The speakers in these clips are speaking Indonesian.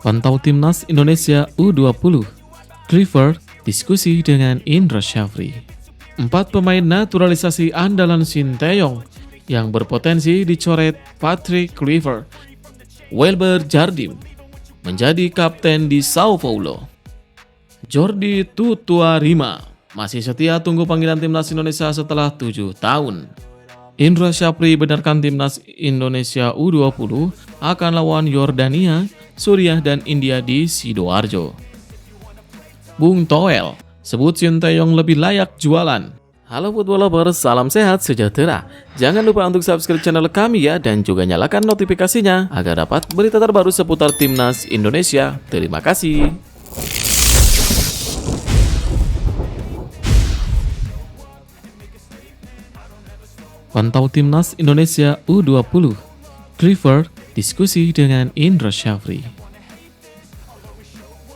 Pantau Timnas Indonesia U20. Clifford diskusi dengan Indra Syafri. 4 pemain naturalisasi andalan Sinteyong yang berpotensi dicoret Patrick Kluivert. Welber Jardim menjadi kapten di Sao Paulo. Jordi Tutuarima masih setia tunggu panggilan Timnas Indonesia setelah 7 tahun. Indra Syafri benarkan Timnas Indonesia U20 akan lawan Yordania, Suriah, dan India di Sidoarjo. Bung Toel sebut Sinteyong lebih layak jualan. Halo football lovers, salam sehat sejahtera. Jangan lupa untuk subscribe channel kami ya, dan juga nyalakan notifikasinya agar dapat berita terbaru seputar Timnas Indonesia. Terima kasih. Pantau Timnas Indonesia U20. Clifford diskusi dengan Indra Syafri.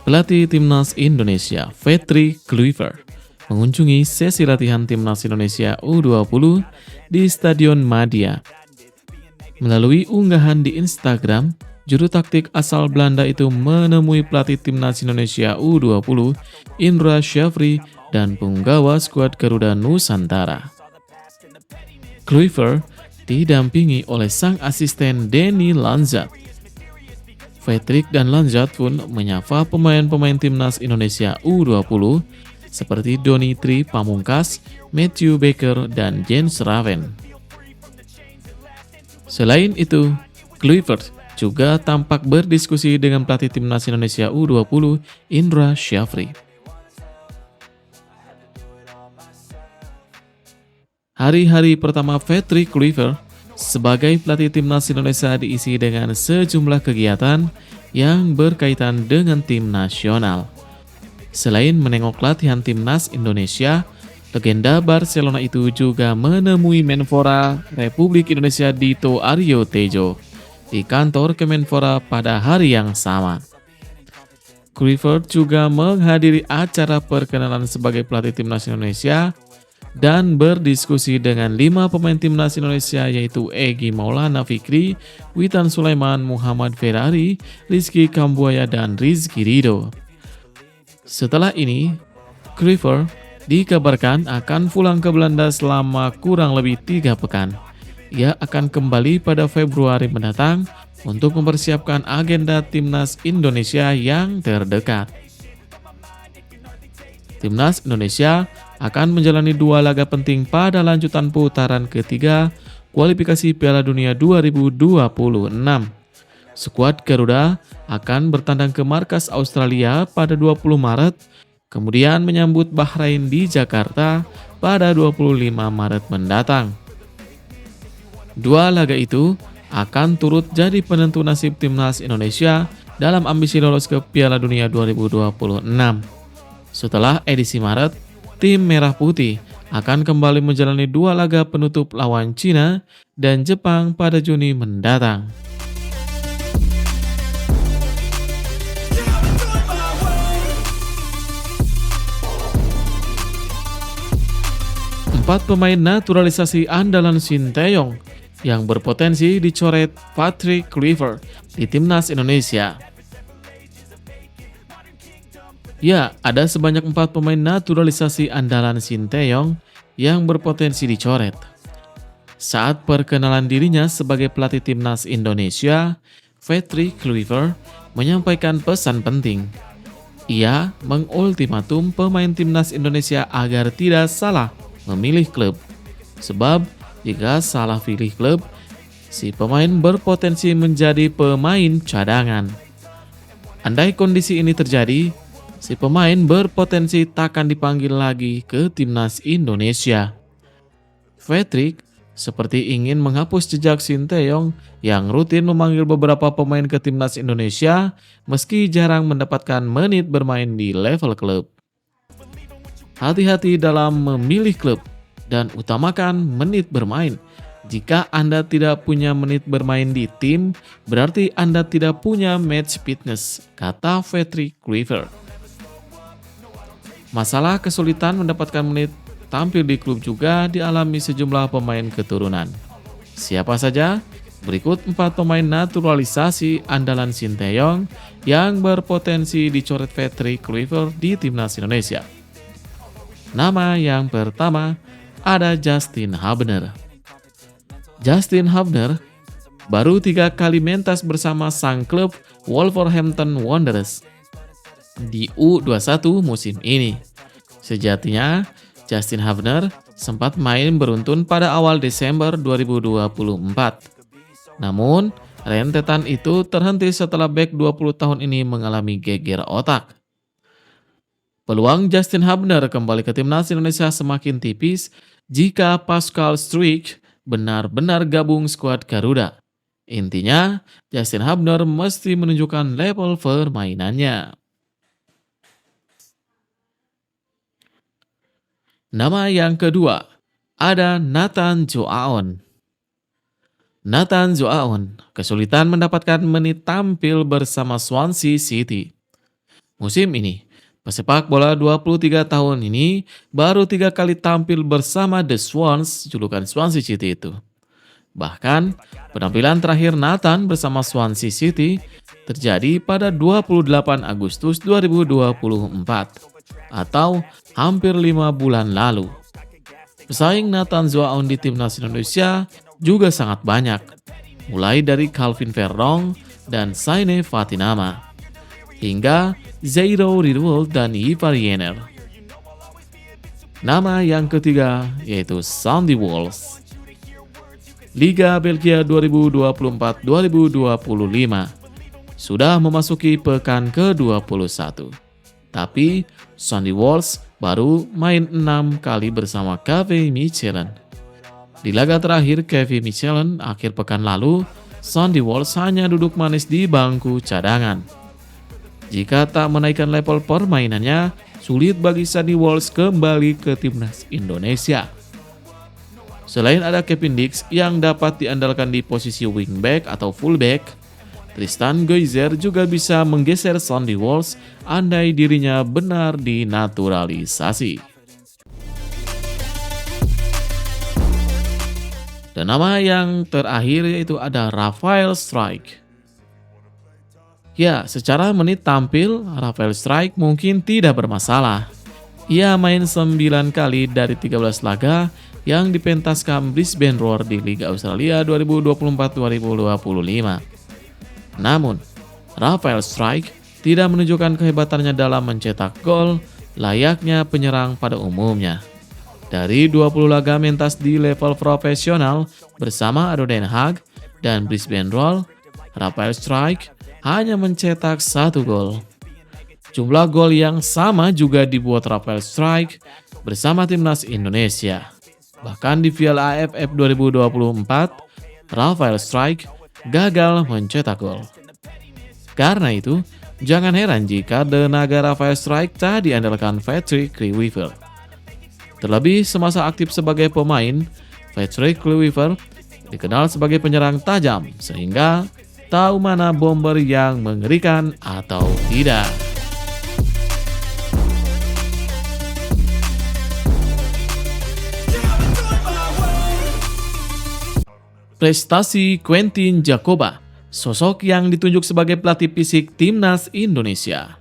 Pelatih Timnas Indonesia, Patrick Kluivert, mengunjungi sesi latihan Timnas Indonesia U20 di Stadion Madia. Melalui unggahan di Instagram, juru taktik asal Belanda itu menemui pelatih Timnas Indonesia U20, Indra Syafri, dan penggawa skuad Garuda Nusantara. Kluivert didampingi oleh sang asisten Denny Lanzat. Patrick dan Lanzat pun menyapa pemain-pemain Timnas Indonesia U20 seperti Donitri Pamungkas, Matthew Baker, dan Jens Raven. Selain itu, Kluivert juga tampak berdiskusi dengan pelatih Timnas Indonesia U20, Indra Syafri. Hari-hari pertama Patrick Kluivert sebagai pelatih Timnas Indonesia diisi dengan sejumlah kegiatan yang berkaitan dengan tim nasional. Selain menengok latihan Timnas Indonesia, legenda Barcelona itu juga menemui Menpora Republik Indonesia Dito Aryo Tejo di kantor Kemenpora pada hari yang sama. Kluivert juga menghadiri acara perkenalan sebagai pelatih Timnas Indonesia dan berdiskusi dengan 5 pemain Timnas Indonesia, yaitu Egy Maulana Fikri, Witan Sulaiman, Muhammad Ferrari, Rizky Kambuaya, dan Rizky Ridho. Setelah ini, Kluivert dikabarkan akan pulang ke Belanda selama kurang lebih 3 pekan. Ia akan kembali pada Februari mendatang untuk mempersiapkan agenda Timnas Indonesia yang terdekat. Timnas Indonesia akan menjalani 2 laga penting pada lanjutan putaran ketiga kualifikasi Piala Dunia 2026. Skuad Garuda akan bertandang ke markas Australia pada 20 Maret, kemudian menyambut Bahrain di Jakarta pada 25 Maret mendatang. 2 laga itu akan turut jadi penentu nasib Timnas Indonesia dalam ambisi lolos ke Piala Dunia 2026. Setelah edisi Maret, tim Merah Putih akan kembali menjalani 2 laga penutup lawan Cina dan Jepang pada Juni mendatang. Empat pemain naturalisasi andalan Sinteyong yang berpotensi dicoret Patrick Kluivert di Timnas Indonesia. Ya, ada sebanyak 4 pemain naturalisasi andalan Sinteyong yang berpotensi dicoret. Saat perkenalan dirinya sebagai pelatih Timnas Indonesia, Patrick Kluivert menyampaikan pesan penting. Ia mengultimatum pemain Timnas Indonesia agar tidak salah memilih klub. Sebab jika salah pilih klub, si pemain berpotensi menjadi pemain cadangan. Andai kondisi ini terjadi, si pemain berpotensi takkan dipanggil lagi ke Timnas Indonesia. Patrick seperti ingin menghapus jejak Sinteyong yang rutin memanggil beberapa pemain ke Timnas Indonesia meski jarang mendapatkan menit bermain di level klub. Hati-hati dalam memilih klub dan utamakan menit bermain. Jika Anda tidak punya menit bermain di tim, berarti Anda tidak punya match fitness, kata Patrick Kluivert. Masalah kesulitan mendapatkan menit tampil di klub juga dialami sejumlah pemain keturunan. Siapa saja? Berikut 4 pemain naturalisasi andalan Sinteyong yang berpotensi dicoret Patrick Kluivert di timnas Indonesia. Nama yang pertama ada Justin Hubner. Justin Hubner baru 3 kali mentas bersama sang klub Wolverhampton Wanderers di U21 musim ini. Sejatinya, Justin Hubner sempat main beruntun pada awal Desember 2024. Namun, rentetan itu terhenti setelah bek 20 tahun ini mengalami geger otak. Peluang Justin Hubner kembali ke timnas Indonesia semakin tipis jika Pascal Struijk benar-benar gabung skuad Garuda. Intinya, Justin Hubner mesti menunjukkan level permainannya. Nama yang kedua, ada Nathan Joaon. Nathan Joaon kesulitan mendapatkan menit tampil bersama Swansea City. Musim ini, pesepak bola 23 tahun ini baru 3 kali tampil bersama The Swans, julukan Swansea City itu. Bahkan, penampilan terakhir Nathan bersama Swansea City terjadi pada 28 Agustus 2024 atau hampir 5 bulan lalu. Pesaing Nathan Joaon di timnas Indonesia juga sangat banyak, mulai dari Calvin Verong dan Saine Fatinama, hingga Zairo Riedewald dan Ivar Jenner. Nama yang ketiga yaitu Sandy Walsh. Liga Belgia 2024-2025 sudah memasuki pekan ke-21. Tapi Sandy Walsh baru main 6 kali bersama KV Mechelen. Di laga terakhir KV Mechelen akhir pekan lalu, Sandy Walsh hanya duduk manis di bangku cadangan. Jika tak menaikkan level permainannya, sulit bagi Sandy Walsh kembali ke timnas Indonesia. Selain ada Kevin Dix yang dapat diandalkan di posisi wingback atau fullback, Tristan Geuser juga bisa menggeser Sandy Walsh andai dirinya benar dinaturalisasi. Dan nama yang terakhir yaitu ada Rafael Struijk. Ya, secara menit tampil, Rafael Struijk mungkin tidak bermasalah. Ia main 9 kali dari 13 laga yang dipentaskan Brisbane Roar di Liga Australia 2024-2025. Namun, Rafael Struijk tidak menunjukkan kehebatannya dalam mencetak gol layaknya penyerang pada umumnya. Dari 20 laga mentas di level profesional bersama ADO Den Haag dan Brisbane Roar, Rafael Struijk hanya mencetak 1 gol. Jumlah gol yang sama juga dibuat Rafael Struijk bersama timnas Indonesia. Bahkan di Piala AFF 2024, Rafael Struijk gagal mencetak gol. Karena itu, jangan heran jika tenaga Rafael Struijk tak diandalkan Patrick Kluivert. Terlebih semasa aktif sebagai pemain, Patrick Kluivert dikenal sebagai penyerang tajam sehingga tahu mana bomber yang mengerikan atau tidak. Prestasi Quentin Djakobah, sosok yang ditunjuk sebagai pelatih fisik timnas Indonesia.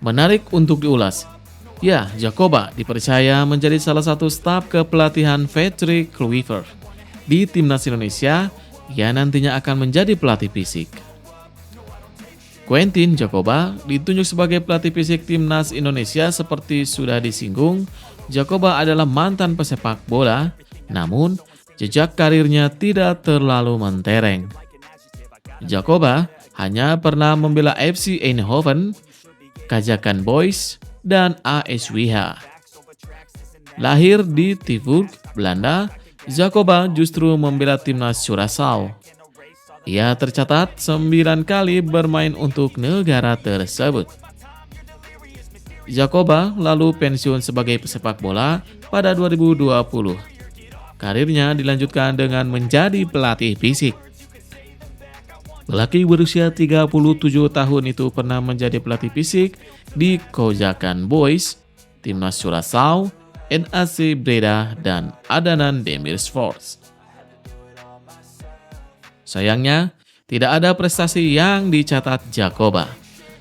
Menarik untuk diulas. Ya, Djakobah dipercaya menjadi salah satu staf kepelatihan Patrick Kluivert. Di timnas Indonesia, ia nantinya akan menjadi pelatih fisik. Quentin Djakobah ditunjuk sebagai pelatih fisik timnas Indonesia seperti sudah disinggung. Djakobah adalah mantan pesepak bola, namun jejak karirnya tidak terlalu mentereng. Djakobah hanya pernah membela FC Eindhoven, Kazakhstan Boys, dan ASWH. Lahir di Tilburg, Belanda, Djakobah justru membela timnas Curaçao. Ia tercatat 9 kali bermain untuk negara tersebut. Djakobah lalu pensiun sebagai pesepak bola pada 2020. Karirnya dilanjutkan dengan menjadi pelatih fisik. Lelaki berusia 37 tahun itu pernah menjadi pelatih fisik di Kazakhstan Boys, timnas Curaçao, NAC Breda, dan Adana Demirspor. Sayangnya, tidak ada prestasi yang dicatat Jakoba.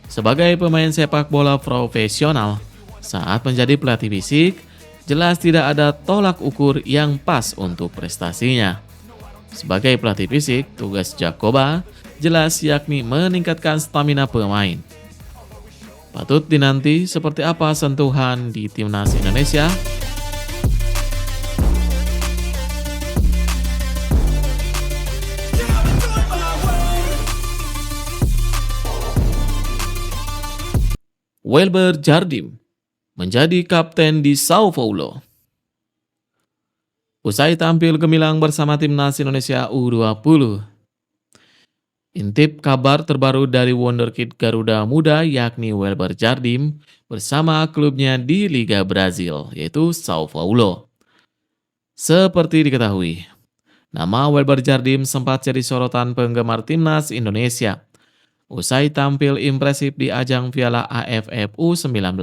Sebagai pemain sepak bola profesional, saat menjadi pelatih fisik, jelas tidak ada tolak ukur yang pas untuk prestasinya. Sebagai pelatih fisik, tugas Jakoba jelas yakni meningkatkan stamina pemain. Patut dinanti seperti apa sentuhan di timnas Indonesia. Welber Jardim menjadi kapten di Sao Paulo. Usai tampil gemilang bersama timnas Indonesia U20. Intip kabar terbaru dari wonderkid Garuda Muda yakni Welber Jardim bersama klubnya di Liga Brazil yaitu Sao Paulo. Seperti diketahui, nama Welber Jardim sempat jadi sorotan penggemar timnas Indonesia usai tampil impresif di ajang Piala AFF U19.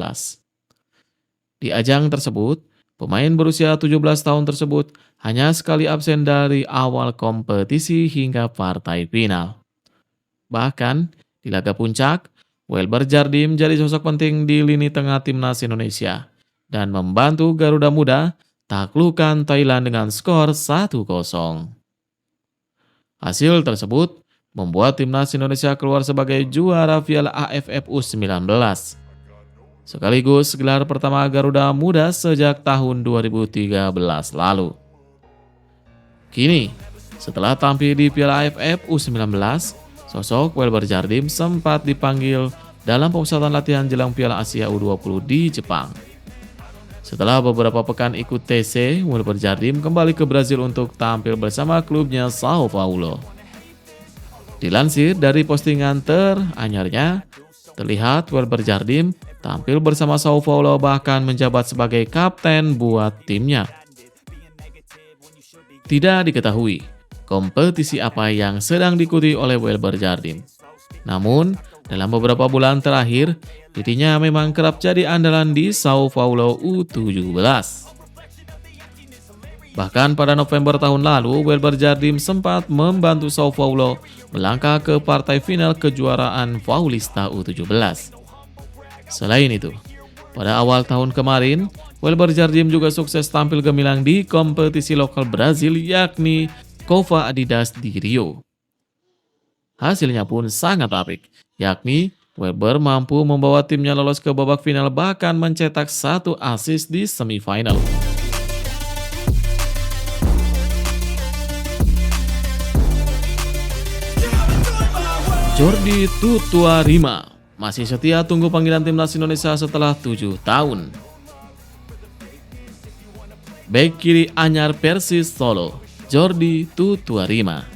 Di ajang tersebut, pemain berusia 17 tahun tersebut hanya sekali absen dari awal kompetisi hingga partai final. Bahkan, di laga puncak, Welber Jardim jadi sosok penting di lini tengah timnas Indonesia dan membantu Garuda Muda taklukkan Thailand dengan skor 1-0. Hasil tersebut membuat timnas Indonesia keluar sebagai juara Piala AFF U19. Sekaligus gelar pertama Garuda Muda sejak tahun 2013 lalu. Kini, setelah tampil di Piala AFF U19, sosok Welber Jardim sempat dipanggil dalam pemusatan latihan jelang Piala Asia U20 di Jepang. Setelah beberapa pekan ikut TC, Welber Jardim kembali ke Brazil untuk tampil bersama klubnya Sao Paulo. Dilansir dari postingan teranyarnya, terlihat Welber Jardim tampil bersama Sao Paulo bahkan menjabat sebagai kapten buat timnya. Tidak diketahui kompetisi apa yang sedang diikuti oleh Welber Jardim. Namun, dalam beberapa bulan terakhir, dirinya memang kerap jadi andalan di Sao Paulo U17. Bahkan pada November tahun lalu, Welber Jardim sempat membantu Sao Paulo melangkah ke partai final kejuaraan Paulista U17. Selain itu, pada awal tahun kemarin, Welber Jardim juga sukses tampil gemilang di kompetisi lokal Brazil yakni Copa Adidas di Rio. Hasilnya pun sangat apik, yakni Welber mampu membawa timnya lolos ke babak final bahkan mencetak 1 assist di semifinal. Jordi Tutuarima masih setia tunggu panggilan timnas Indonesia setelah 7 tahun. Bek kiri anyar Persis Solo, Jordi Tutuarima,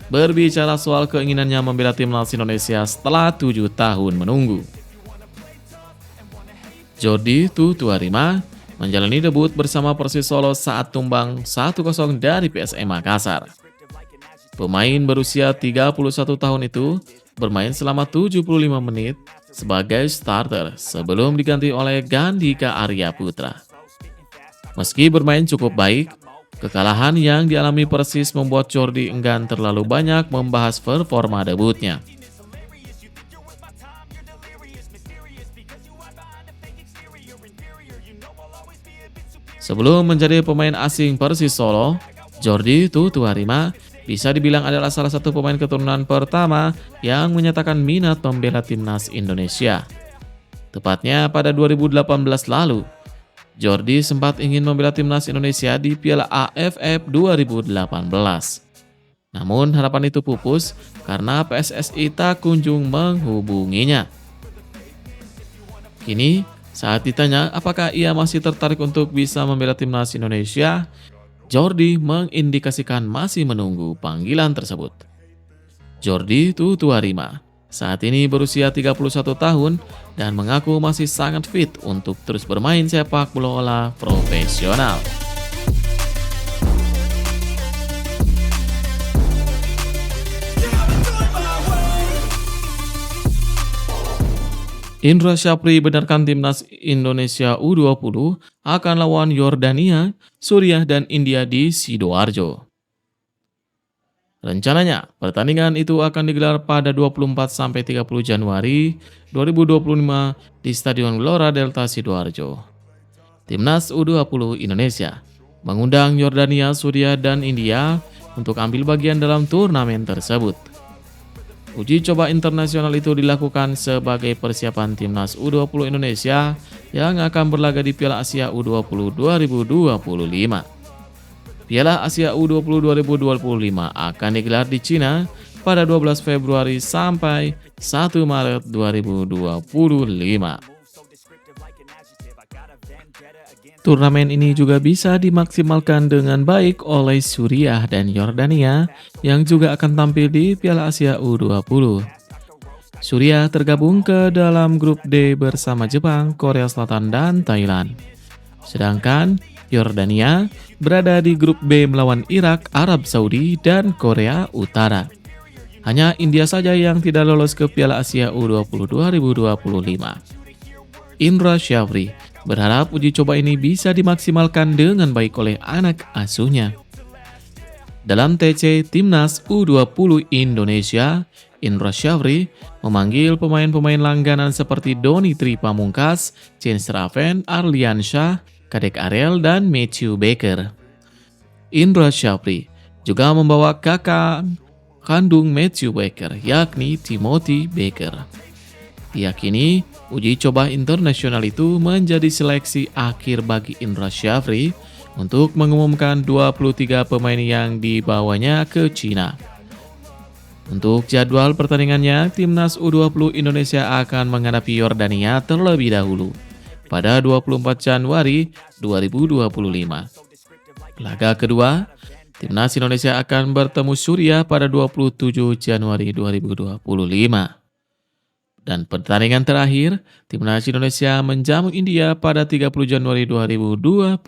berbicara soal keinginannya membela timnas Indonesia setelah 7 tahun menunggu. Jordi Tutuarima menjalani debut bersama Persis Solo saat tumbang 1-0 dari PSM Makassar. Pemain berusia 31 tahun itu bermain selama 75 menit sebagai starter sebelum diganti oleh Gandika Arya Putra. Meski bermain cukup baik, kekalahan yang dialami Persis membuat Jordi enggan terlalu banyak membahas performa debutnya. Sebelum menjadi pemain asing Persis Solo, Jordi Tutuarima bisa dibilang adalah salah satu pemain keturunan pertama yang menyatakan minat membela timnas Indonesia. Tepatnya pada 2018 lalu, Jordi sempat ingin membela timnas Indonesia di Piala AFF 2018. Namun harapan itu pupus karena PSSI tak kunjung menghubunginya. Kini, saat ditanya apakah ia masih tertarik untuk bisa membela timnas Indonesia, Jordi mengindikasikan masih menunggu panggilan tersebut. Jordi Tutuarima saat ini berusia 31 tahun dan mengaku masih sangat fit untuk terus bermain sepak bola profesional. Indra Syafri benarkan timnas Indonesia U20 akan lawan Yordania, Suriah, dan India di Sidoarjo. Rencananya, pertandingan itu akan digelar pada 24-30 Januari 2025 di Stadion Gelora Delta Sidoarjo. Timnas U20 Indonesia mengundang Yordania, Suriah, dan India untuk ambil bagian dalam turnamen tersebut. Uji coba internasional itu dilakukan sebagai persiapan Timnas U20 Indonesia yang akan berlaga di Piala Asia U20 2025. Piala Asia U20 2025 akan digelar di Cina pada 12 Februari sampai 1 Maret 2025. Turnamen ini juga bisa dimaksimalkan dengan baik oleh Suriah dan Yordania yang juga akan tampil di Piala Asia U20. Suriah tergabung ke dalam grup D bersama Jepang, Korea Selatan, dan Thailand. Sedangkan Yordania berada di grup B melawan Irak, Arab Saudi, dan Korea Utara. Hanya India saja yang tidak lolos ke Piala Asia U20 2025. Indra Syafri berharap uji coba ini bisa dimaksimalkan dengan baik oleh anak asuhnya. Dalam TC Timnas U20 Indonesia, Indra Syafri memanggil pemain-pemain langganan seperti Doni Tri Pamungkas, Chance Raven, Arlian Shah, Kadek Ariel, dan Matthew Baker. Indra Syafri juga membawa kakak kandung Matthew Baker, yakni Timothy Baker. Diyakini, uji coba internasional itu menjadi seleksi akhir bagi Indra Syafri untuk mengumumkan 23 pemain yang dibawanya ke Cina. Untuk jadwal pertandingannya, Timnas U20 Indonesia akan menghadapi Yordania terlebih dahulu pada 24 Januari 2025. Laga kedua, Timnas Indonesia akan bertemu Suriah pada 27 Januari 2025. Dan pertandingan terakhir, Timnas Indonesia menjamu India pada 30 Januari 2025.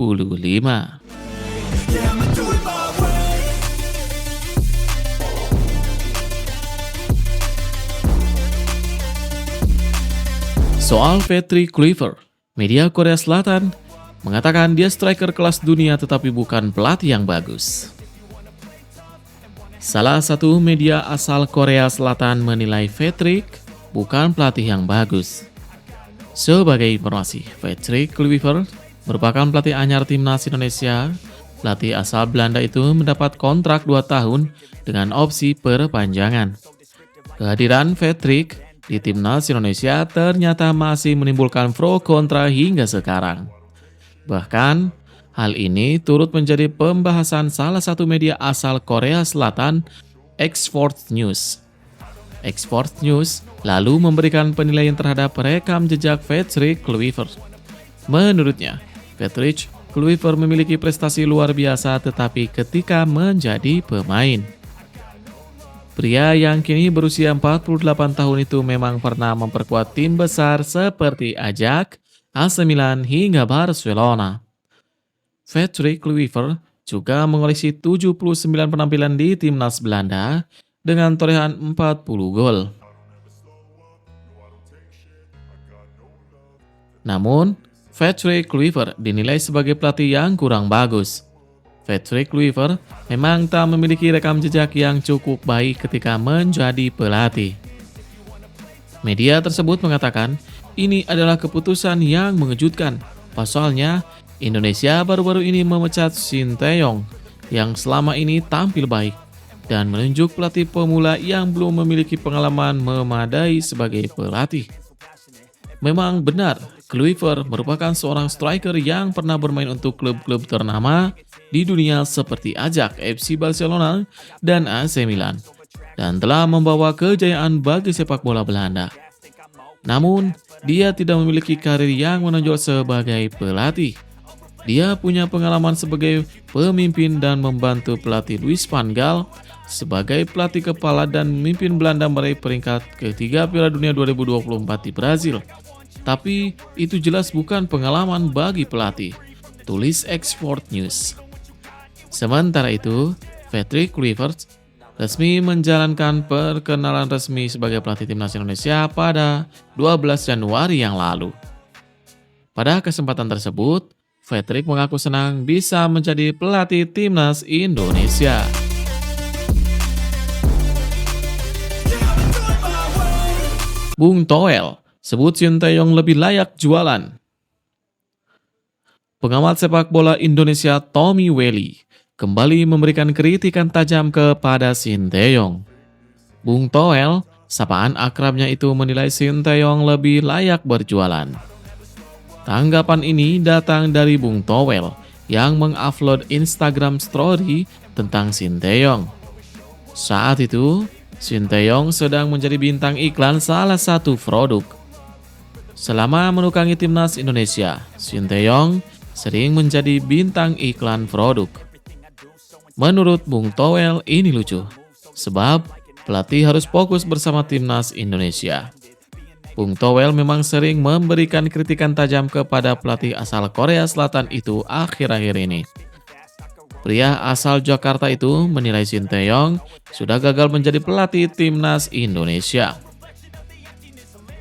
Soal Patrick Kluivert, media Korea Selatan mengatakan dia striker kelas dunia tetapi bukan pelatih yang bagus. Salah satu media asal Korea Selatan menilai Patrick bukan pelatih yang bagus. Sebagai informasi, Patrick Kluivert merupakan pelatih anyar timnas Indonesia. Pelatih asal Belanda itu mendapat kontrak 2 tahun dengan opsi perpanjangan. Kehadiran Patrick di timnas Indonesia ternyata masih menimbulkan pro kontra hingga sekarang. Bahkan, hal ini turut menjadi pembahasan salah satu media asal Korea Selatan, Export News. Export News lalu memberikan penilaian terhadap rekam jejak Patrick Kluivert. Menurutnya, Patrick Kluivert memiliki prestasi luar biasa tetapi ketika menjadi pemain. Pria yang kini berusia 48 tahun itu memang pernah memperkuat tim besar seperti Ajax, AC Milan hingga Barcelona. Patrick Kluivert juga mengoleksi 79 penampilan di timnas Belanda dengan torehan 40 gol. Namun, Patrick Kluivert dinilai sebagai pelatih yang kurang bagus. Patrick Kluivert memang tak memiliki rekam jejak yang cukup baik ketika menjadi pelatih. Media tersebut mengatakan, ini adalah keputusan yang mengejutkan. Pasalnya, Indonesia baru-baru ini memecat Shin Tae-yong yang selama ini tampil baik dan menunjuk pelatih pemula yang belum memiliki pengalaman memadai sebagai pelatih. Memang benar, Kluivert merupakan seorang striker yang pernah bermain untuk klub-klub ternama di dunia seperti Ajax, FC Barcelona, dan AC Milan, dan telah membawa kejayaan bagi sepak bola Belanda. Namun, dia tidak memiliki karir yang menonjol sebagai pelatih. Dia punya pengalaman sebagai pemimpin dan membantu pelatih Louis van Gaal sebagai pelatih kepala dan memimpin Belanda meraih peringkat ketiga Piala Dunia 2024 di Brazil. Tapi itu jelas bukan pengalaman bagi pelatih, tulis Export News. Sementara itu, Patrick Kluivert resmi menjalankan perkenalan resmi sebagai pelatih timnas Indonesia pada 12 Januari yang lalu. Pada kesempatan tersebut, Patrick mengaku senang bisa menjadi pelatih timnas Indonesia. Bung Toel sebut Sinteyong lebih layak jualan. Pengamat sepak bola Indonesia Tommy Welly kembali memberikan kritikan tajam kepada Sinteyong. Bung Toel, sapaan akrabnya itu, menilai Sinteyong lebih layak berjualan. Tanggapan ini datang dari Bung Toel yang mengupload Instagram story tentang Sinteyong. Saat itu, Sinteyong sedang menjadi bintang iklan salah satu produk. Selama menukangi timnas Indonesia, Sinteyong sering menjadi bintang iklan produk. Menurut Bung Toel ini lucu, sebab pelatih harus fokus bersama timnas Indonesia. Bung Toel memang sering memberikan kritikan tajam kepada pelatih asal Korea Selatan itu akhir-akhir ini. Pria asal Jakarta itu menilai Sinteyong sudah gagal menjadi pelatih timnas Indonesia.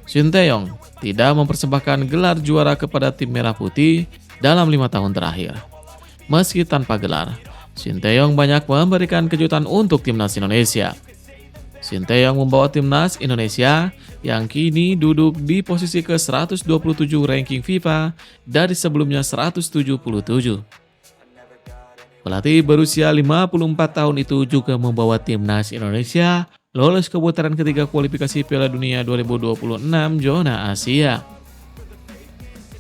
Sinteyong tidak mempersembahkan gelar juara kepada tim Merah Putih dalam 5 tahun terakhir. Meski tanpa gelar, Sinteyong banyak memberikan kejutan untuk timnas Indonesia. Sinteyong membawa timnas Indonesia yang kini duduk di posisi ke-127 ranking FIFA dari sebelumnya 177. Pelatih berusia 54 tahun itu juga membawa timnas Indonesia lolos ke putaran ketiga kualifikasi Piala Dunia 2026 zona Asia.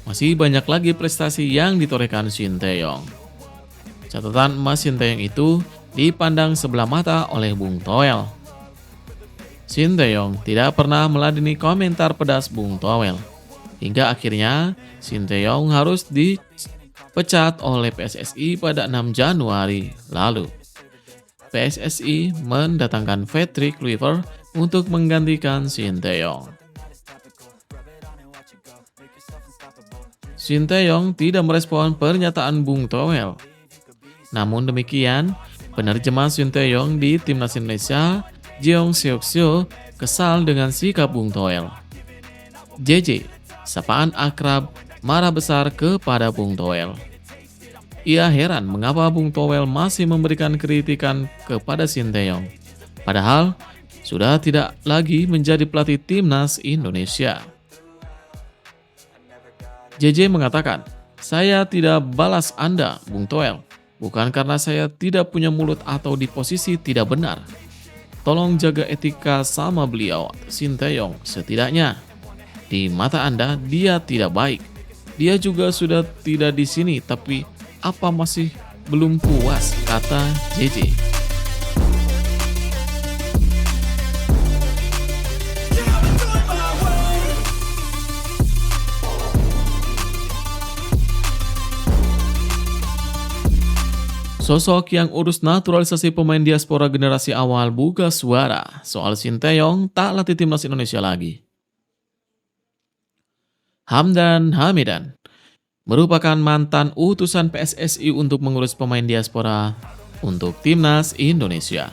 Masih banyak lagi prestasi yang ditorehkan Sinteyong. Catatan emas Sinteyong itu dipandang sebelah mata oleh Bung Toel. Sinteyong tidak pernah meladeni komentar pedas Bung Toel. Hingga akhirnya Sinteyong harus dipecat oleh PSSI pada 6 Januari lalu. PSSI mendatangkan Patrick Kluivert untuk menggantikan Sinteyong. Sinteyong tidak merespon pernyataan Bung Toel. Namun demikian, penerjemah Sinteyong di timnas Indonesia, Jeong Seok-seo, kesal dengan sikap Bung Toel. JJ, sapaan akrab, marah besar kepada Bung Toel. Ia heran mengapa Bung Toel masih memberikan kritikan kepada Sinteyong, padahal sudah tidak lagi menjadi pelatih timnas Indonesia. JJ mengatakan, "Saya tidak balas Anda, Bung Toel, bukan karena saya tidak punya mulut atau di posisi tidak benar. Tolong jaga etika sama beliau, Sinteyong, setidaknya. Di mata Anda, dia tidak baik. Dia juga sudah tidak di sini, tapi apa masih belum puas?" kata JJ. Sosok yang urus naturalisasi pemain diaspora generasi awal buka suara soal Sinteyong tak latih timnas Indonesia lagi. Hamdan Hamidan merupakan mantan utusan PSSI untuk mengurus pemain diaspora untuk timnas Indonesia.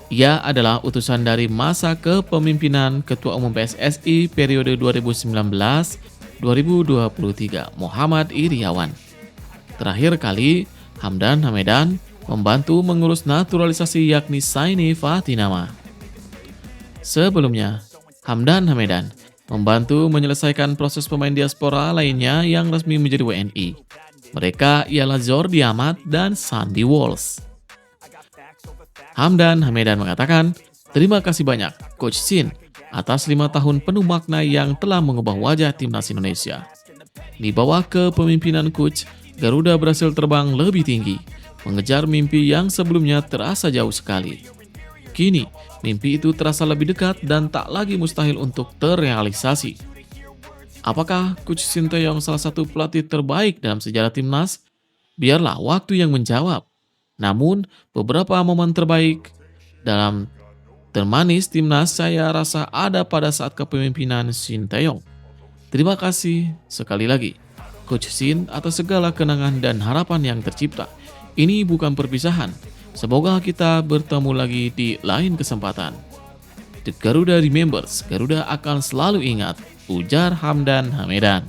Ia adalah utusan dari masa kepemimpinan Ketua Umum PSSI periode 2019-2023 Muhammad Iriawan. Terakhir kali Hamdan Hamidan membantu mengurus naturalisasi yakni Saini Fatinama. Sebelumnya, Hamdan Hamidan membantu menyelesaikan proses pemain diaspora lainnya yang resmi menjadi WNI. Mereka ialah Jordi Amat dan Sandy Walsh. Hamdan Hamidan mengatakan, "Terima kasih banyak Coach Shin atas 5 tahun penuh makna yang telah mengubah wajah timnas Indonesia. Di bawah kepemimpinan Coach, Garuda berhasil terbang lebih tinggi, mengejar mimpi yang sebelumnya terasa jauh sekali. Kini, mimpi itu terasa lebih dekat dan tak lagi mustahil untuk terrealisasi." Apakah Coach Sinteyong salah satu pelatih terbaik dalam sejarah timnas? Biarlah waktu yang menjawab. Namun, beberapa momen terbaik dalam termanis timnas saya rasa ada pada saat kepemimpinan Sinteyong. Terima kasih sekali lagi Coach Shin atas segala kenangan dan harapan yang tercipta. Ini bukan perpisahan. Semoga kita bertemu lagi di lain kesempatan. The Garuda remembers, Garuda akan selalu ingat, ujar Hamdan Hamedan.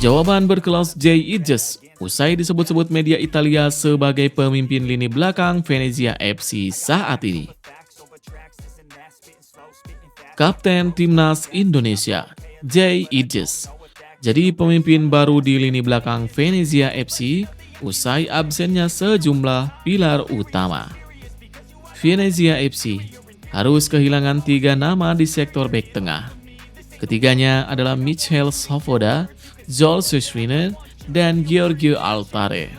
Jawaban berkelas Jay Idjes usai disebut-sebut media Italia sebagai pemimpin lini belakang Venezia FC saat ini. Kapten Timnas Indonesia, Jay Idjes, jadi pemimpin baru di lini belakang Venezia FC usai absennya sejumlah pilar utama. Venezia FC harus kehilangan 3 nama di sektor bek tengah. Ketiganya adalah Michel Svoboda, Joel Schuster, dan Giorgio Altare.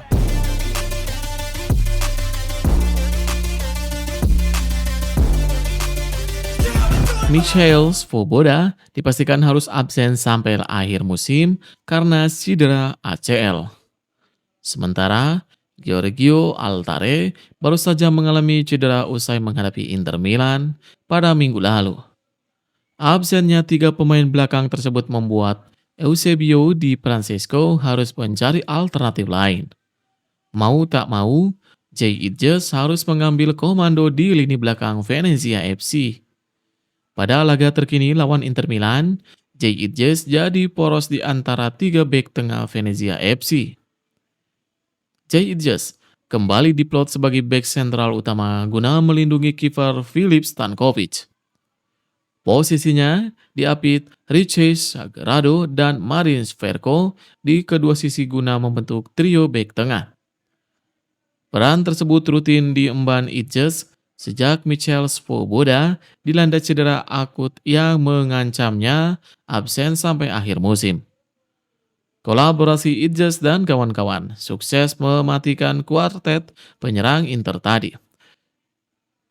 Michel Svoboda dipastikan harus absen sampai akhir musim karena cedera ACL. Sementara Giorgio Altare baru saja mengalami cedera usai menghadapi Inter Milan pada minggu lalu. Absennya 3 pemain belakang tersebut membuat Eusebio Di Francesco harus mencari alternatif lain. Mau tak mau, Jay Idjes harus mengambil komando di lini belakang Venezia FC. Pada laga terkini lawan Inter Milan, Jay Idjes jadi poros di antara 3 bek tengah Venezia FC. Jay Idjes kembali diplot sebagai bek sentral utama guna melindungi kiper Filip Stankovic. Posisinya diapit Riches Sagrado dan Marin Sverko di kedua sisi guna membentuk trio bek tengah. Peran tersebut rutin diemban Idjes sejak Michel Svoboda dilanda cedera akut yang mengancamnya absen sampai akhir musim. Kolaborasi Idjes dan kawan-kawan sukses mematikan kuartet penyerang Inter tadi.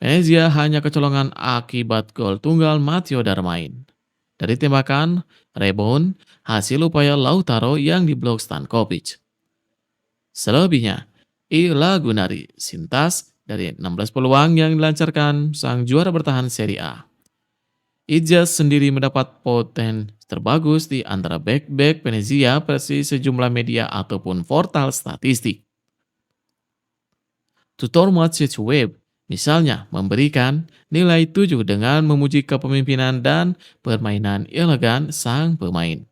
Venezia hanya kecolongan akibat gol tunggal Matteo Darmain. Dari tembakan, rebound, hasil upaya Lautaro yang diblok Stankovic. Selebihnya, Ila Gunari Sintas dari 16 peluang yang dilancarkan sang juara bertahan Serie A. Idjes sendiri mendapat poten terbagus di antara bek-bek Venezia versi sejumlah media ataupun portal statistik. Tutor Match Web misalnya memberikan nilai 7 dengan memuji kepemimpinan dan permainan elegan sang pemain.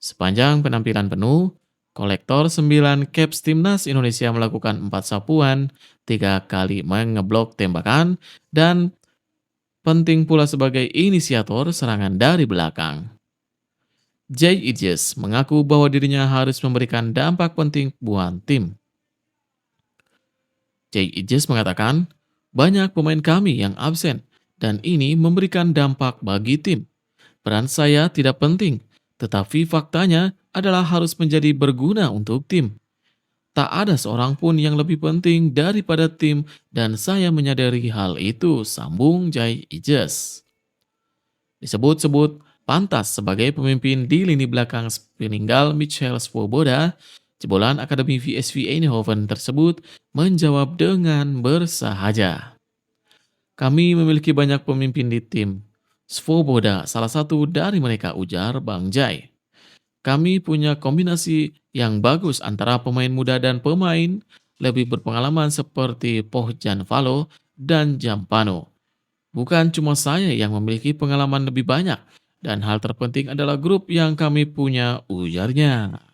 Sepanjang penampilan penuh, kolektor 9 caps Timnas Indonesia melakukan 4 sapuan, 3 kali mengeblok tembakan, dan penting pula sebagai inisiator serangan dari belakang. Jay Idjes mengaku bahwa dirinya harus memberikan dampak penting buat tim. Jay Idjes mengatakan, banyak pemain kami yang absen, dan ini memberikan dampak bagi tim. Peran saya tidak penting, tetapi faktanya adalah harus menjadi berguna untuk tim. Tak ada seorang pun yang lebih penting daripada tim, dan saya menyadari hal itu, sambung Jay Idjes. Disebut-sebut pantas sebagai pemimpin di lini belakang peninggal Michel Svoboda, jebolan Akademi VSV Eindhoven tersebut menjawab dengan bersahaja. Kami memiliki banyak pemimpin di tim. Svoboda salah satu dari mereka, ujar Bang Jai. Kami punya kombinasi yang bagus antara pemain muda dan pemain lebih berpengalaman seperti Pohjan Valo dan Jampano. Bukan cuma saya yang memiliki pengalaman lebih banyak, dan hal terpenting adalah grup yang kami punya, ujarnya.